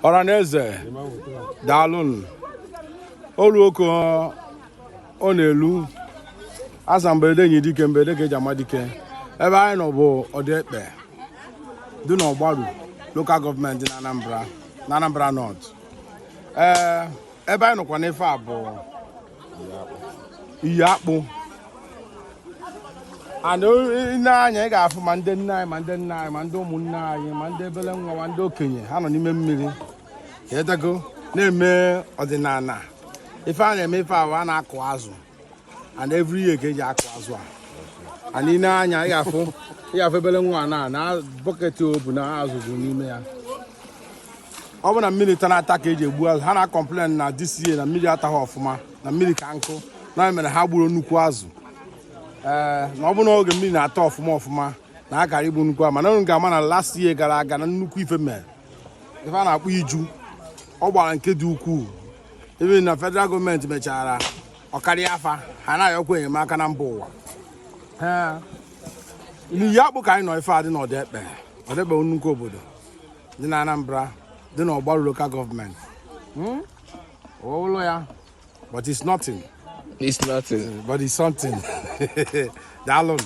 Ọraneze daalụnụ oluoko ọ na-elu asa mberede enyi dike mberede ga eji ama dike ebe anyị nọ bụ Ọdịekpe dị n'Ọgbaru local gọọmenti na Anambra North. Ebe anyị nọkwa n'ife a bụ iyi akpụ and nne anya ị ga-afụ ma ndị nne anyị ma ndị nna anyị ma ndị ụmụnne anyị ma ndị ebele nwa ma ndị okenye ha nọ n'ime mmiri edego na-eme ọdịnala ife a na-eme ife a na-akụ azụ and every year ka eji akụ azụ a and nne anya ị ga-afụ ebele nwa na bọket obu na azụ bụ n'ime ya. Ọ bụ na mmiri tana ata ka eji egbu azụ ha na-akọmplen na this year na mmiri ataghị ọfụma na mmiri ka nkụ na mere ha gburu nnukwu azụ na ọ bụ n'oge mmiri na-ata ọfụma na akara igbu nnukwu a mana unu ga-ama na last year gara aga na nnukwu ife mere ife a na-akpọ iju ọ gbara nke dị ukwuu ebe na federal gọọmenti mechara ọkarịa afa ha na-ayọkwa enyemaka na mba ụwa. N'iyi akpụ ka anyị nọ ife a dị n'Ọdịekpe nnukwu obodo dị na Anambra dị n'Ọgbaru local government. Ụlọ ya but it's nothing. It's nothing. But it's something. Daalụ.